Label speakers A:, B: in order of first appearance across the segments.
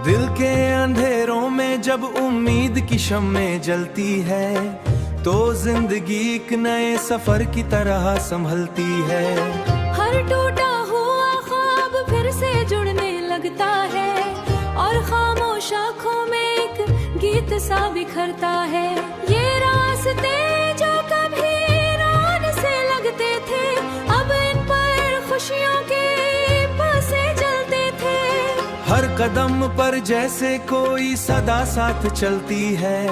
A: दिल के अंधेरों में जब उम्मीद की शम्में जलती है तो जिंदगी एक नए सफर की तरह संभलती है।
B: हर टूटा हुआ ख्वाब फिर से जुड़ने लगता है और खामोश आँखों में एक गीत सा बिखरता है। ये रास्ते जो कभी रान से लगते थे अब इन पर खुशियों के पासे जलते थे।
A: हर कदम पर जैसे कोई सदा साथ चलती है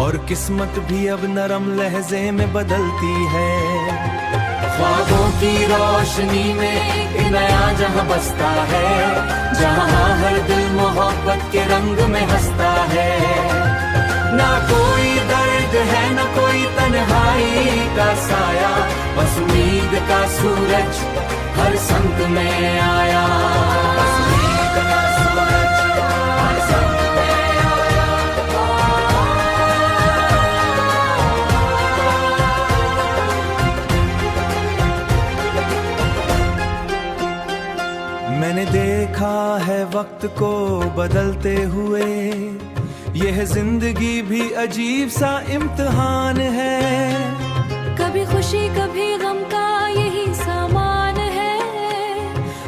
A: और किस्मत भी अब नरम लहजे में बदलती है।
C: ख्वाबों की रोशनी में एक नया जहां बसता है, जहां हर दिल मोहब्बत के रंग में हंसता है। ना कोई दर्द है ना कोई तन्हाई का साया, बस उम्मीद का सूरज हर संग में आया। बस उम्मीद का सूरज हर संग में आया।
A: मैंने देखा है वक्त को बदलते हुए, यह जिंदगी भी अजीब सा इम्तिहान है।
B: कभी खुशी कभी गम का यही सामान है,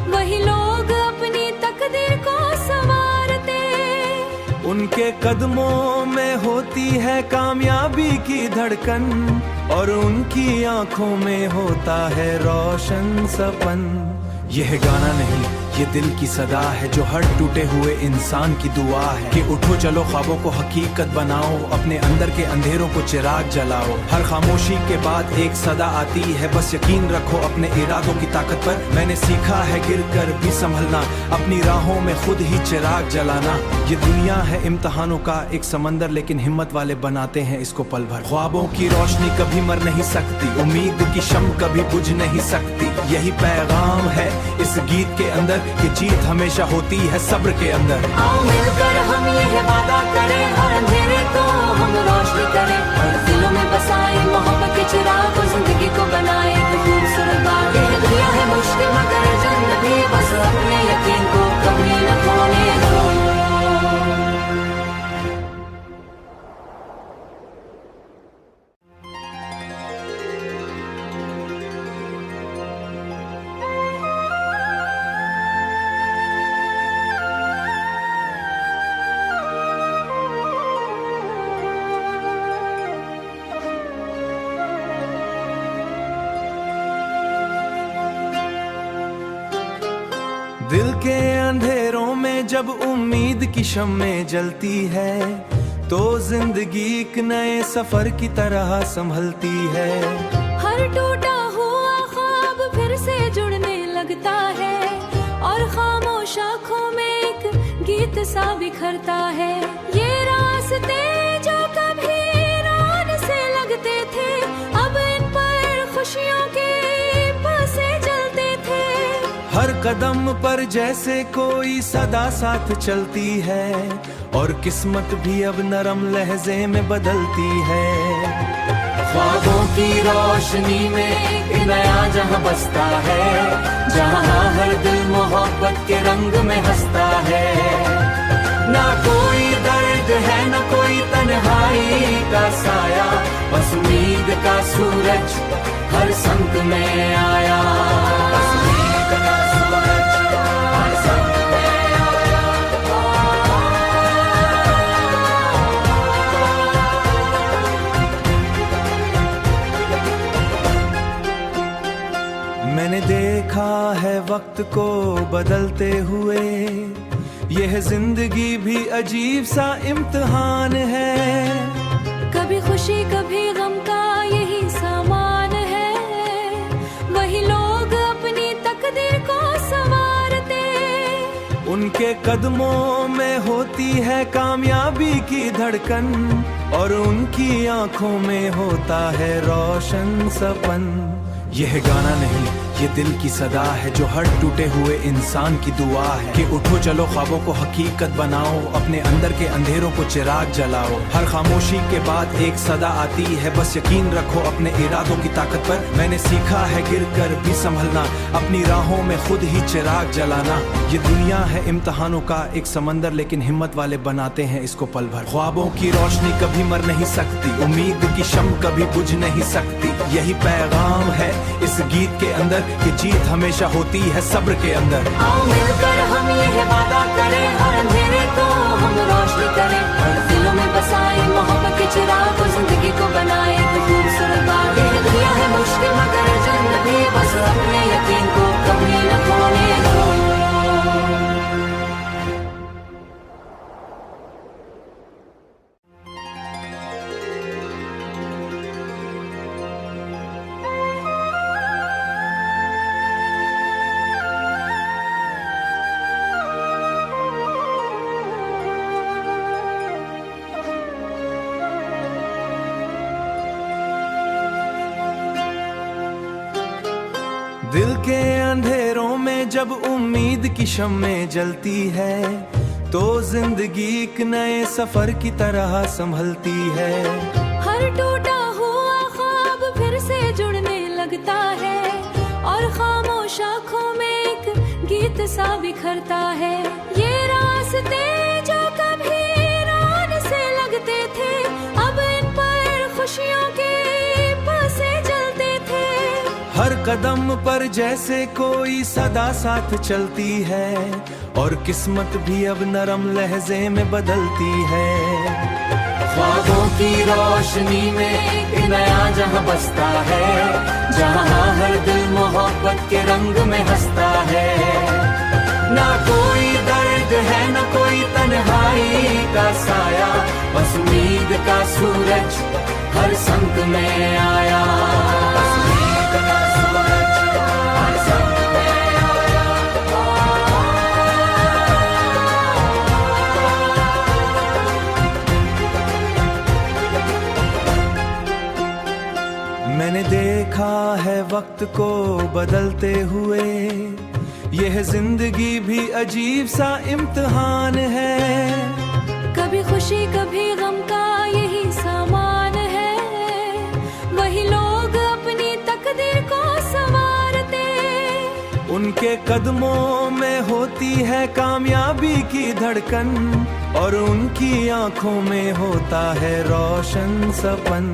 B: वही लोग अपनी तकदीर को संवारते।
A: उनके कदमों में होती है कामयाबी की धड़कन और उनकी आंखों में होता है रोशन सपन। यह गाना नहीं, ये दिल की सदा है जो हर टूटे हुए इंसान की दुआ है कि उठो चलो ख्वाबों को हकीकत बनाओ, अपने अंदर के अंधेरों को चिराग जलाओ। हर खामोशी के बाद एक सदा आती है, बस यकीन रखो अपने इरादों की ताकत पर। मैंने सीखा है गिर कर भी संभलना, अपनी राहों में खुद ही चिराग जलाना। ये दुनिया है इम्तिहानों का एक समंदर, लेकिन हिम्मत वाले बनाते हैं इसको पल भर। ख्वाबों की रोशनी कभी मर नहीं सकती, उम्मीद की शम कभी बुझ नहीं सकती। यही पैगाम है इस गीत के अंदर कि जीत हमेशा होती है सब्र के अंदर।
C: आओ मिलकर हम ये वादा करें, हर अंधेरे को हम रोशनी करें, हर दिलों में बसाए मोहब्बत के चिराग को, जिंदगी को बनाए एक खूबसूरत बात। ये दुनिया है मुश्किल मगर जन्नत भी, बस अपने यकीन को कभी न खोने दो।
A: दिल के अंधेरों में जब उम्मीद की शम्में जलती है तो जिंदगी एक नए सफर की तरह संभलती है।
B: हर टूटा हुआ ख्वाब फिर से जुड़ने लगता है और खामोश आँखों में एक गीत सा बिखरता है। ये रास्ते जो कभी रान से लगते थे अब इन पर खुशियों के पासे जलते थे।
A: हर कदम पर जैसे कोई सदा साथ चलती है और किस्मत भी अब नरम लहजे में बदलती है।
C: ख्वाबों की रोशनी में एक नया जहां बसता है, जहां हर दिल मोहब्बत के रंग में हंसता है। ना कोई दर्द है ना कोई तन्हाई का साया, बस उम्मीद का सूरज हर संग में आया। बस उम्मीद का सूरज हर संग में आया।
A: मैंने देखा है वक्त को बदलते हुए, यह जिंदगी भी अजीब सा इम्तिहान है।
B: कभी खुशी कभी गम का यही सामान है, वही लोग अपनी तकदीर को संवारते।
A: उनके कदमों में होती है कामयाबी की धड़कन और उनकी आंखों में होता है रोशन सपन। यह गाना नहीं, ये दिल की सदा है जो हर टूटे हुए इंसान की दुआ है कि उठो चलो ख्वाबों को हकीकत बनाओ, अपने अंदर के अंधेरों को चिराग जलाओ। हर खामोशी के बाद एक सदा आती है, बस यकीन रखो अपने इरादों की ताकत पर। मैंने सीखा है गिर कर भी संभलना, अपनी राहों में खुद ही चिराग जलाना। ये दुनिया है इम्तिहानों का एक समंदर, लेकिन हिम्मत वाले बनाते हैं इसको पल भर। ख्वाबों की रोशनी कभी मर नहीं सकती, उम्मीद की शम कभी बुझ नहीं सकती। यही पैगाम है इस गीत के अंदर कि जीत हमेशा होती है सब्र के अंदर।
C: आओ मिलकर हम ये वादा करें, हर अंधेरे को हम रोशनी करें, हर दिलों में बसाए मोहब्बत के चिराग को, जिंदगी को बनाए एक खूबसूरत बात। ये दुनिया है मुश्किल मगर जन्नत भी, बस अपने यकीन को कभी न खोने दो।
A: दिल के अंधेरों में जब उम्मीद की शम्में जलती है, तो जिंदगी एक नए सफर की तरह संभलती है।
B: हर टूटा हुआ ख्वाब फिर से जुड़ने लगता है, और खामोश आँखों में एक गीत सा बिखरता है। ये रास्ते जो कभी वीरान से लगते थे, अब इन पर खुशियों के पासे जलते थे।
A: हर कदम पर जैसे कोई सदा साथ चलती है, और किस्मत भी अब नरम लहजे में बदलती है।
C: ख्वाबों की रोशनी में एक नया जहां बसता है, जहां हर दिल मोहब्बत के रंग में हंसता है। ना कोई दर्द है ना कोई तन्हाई का साया, बस उम्मीद का सूरज हर संग में आया। बस उम्मीद का सूरज हर संग में आया।
A: मैंने देखा है वक्त को बदलते हुए, यह जिंदगी भी अजीब सा इम्तिहान है।
B: कभी खुशी कभी गम का यही सामान है, वही लोग अपनी तकदीर को संवारते।
A: उनके कदमों में होती है कामयाबी की धड़कन, और उनकी आंखों में होता है रोशन सपन।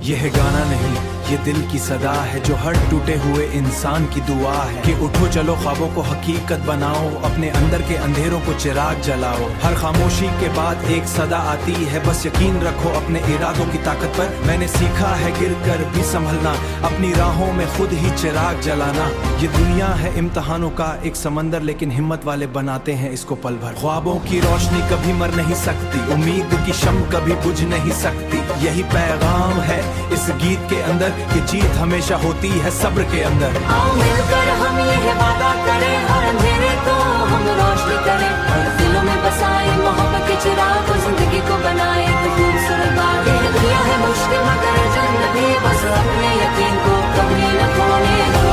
A: यह गाना नहीं, ये दिल की सदा है जो हर टूटे हुए इंसान की दुआ है कि उठो चलो ख्वाबों को हकीकत बनाओ, अपने अंदर के अंधेरों को चिराग जलाओ। हर खामोशी के बाद एक सदा आती है, बस यकीन रखो अपने इरादों की ताकत पर। मैंने सीखा है गिर कर भी संभलना, अपनी राहों में खुद ही चिराग जलाना। ये दुनिया है इम्तिहानों का एक समंदर, लेकिन हिम्मत वाले बनाते हैं इसको पल भर। ख्वाबों की रोशनी कभी मर नहीं सकती, उम्मीद की शम कभी बुझ नहीं सकती। यही पैगाम है इस गीत के अंदर कि जीत हमेशा होती है सब्र के अंदर।
C: आओ मिलकर हम ये वादा करें, हर अंधेरे को हम रोशनी करें, हर दिलों में बसाए मोहब्बत के चिराग को, जिंदगी को बनाए एक खूबसूरत बात। ये दुनिया है मुश्किल मगर जन्नत भी, बस अपने यकीन को कभी न खोने दो।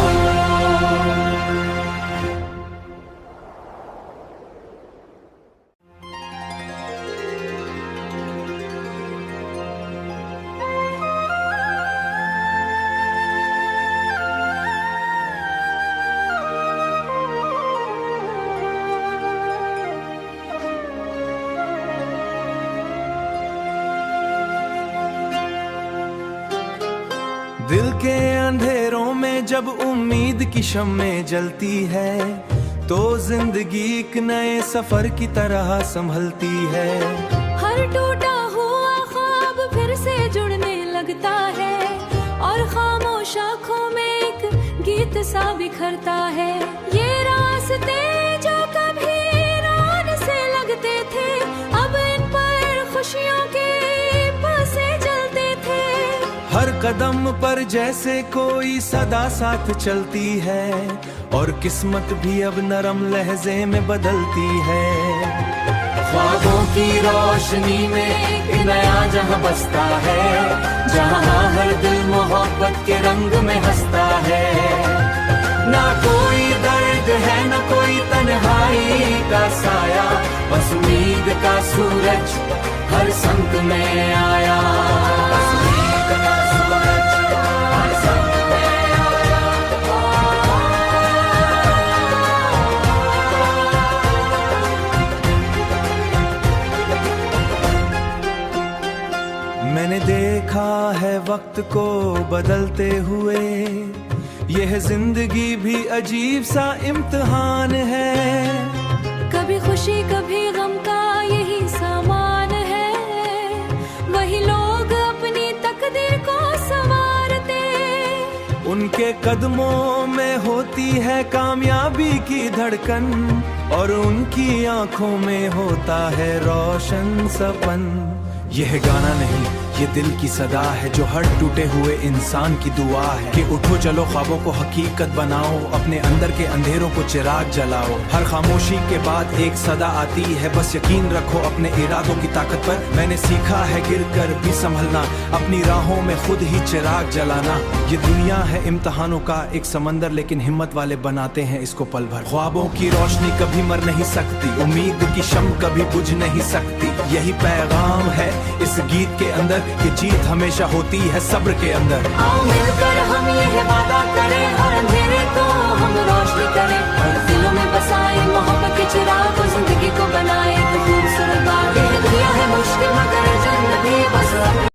A: दिल के अंधेरों में जब उम्मीद की शम्में जलती है, तो जिंदगी एक नए सफर की तरह संभलती है।
B: हर टूटा हुआ ख्वाब फिर से जुड़ने लगता है, और खामोश आँखों में एक गीत सा बिखरता है। ये रास्ते जो कभी वीरान से लगते थे, अब इन पर खुशियों के पासे जलते थे।
A: हर कदम पर जैसे कोई सदा साथ चलती है, और किस्मत भी अब नरम लहजे में बदलती है।
C: ख्वाबों की रोशनी में एक नया जहां बसता है, जहां हर दिल मोहब्बत के रंग में हंसता है। का सूरज हर संत में आया, उम्मीद का सूरज हर संत में आया।
A: मैंने देखा है वक्त को बदलते हुए, यह जिंदगी भी अजीब सा इम्तिहान है।
B: कभी खुशी कभी गम का यही सामान है, वही लोग अपनी तकदीर को संवारते।
A: उनके कदमों में होती है कामयाबी की धड़कन, और उनकी आंखों में होता है रोशन सपन। यह गाना नहीं, ये दिल की सदा है, जो हर टूटे हुए इंसान की दुआ है कि उठो चलो ख्वाबों को हकीकत बनाओ, अपने अंदर के अंधेरों को चिराग जलाओ। हर खामोशी के बाद एक सदा आती है, बस यकीन रखो अपने इरादों की ताकत पर। मैंने सीखा है गिर कर भी संभलना, अपनी राहों में खुद ही चिराग जलाना। ये दुनिया है इम्तिहानों का एक समंदर, लेकिन हिम्मत वाले बनाते हैं इसको पल भर। ख्वाबों की रोशनी कभी मर नहीं सकती, उम्मीद की शम्म कभी बुझ नहीं सकती। यही पैगाम है इस गीत के अंदर कि जीत हमेशा होती है सब्र के अंदर।
C: आओ मिलकर हम यह वादा करें,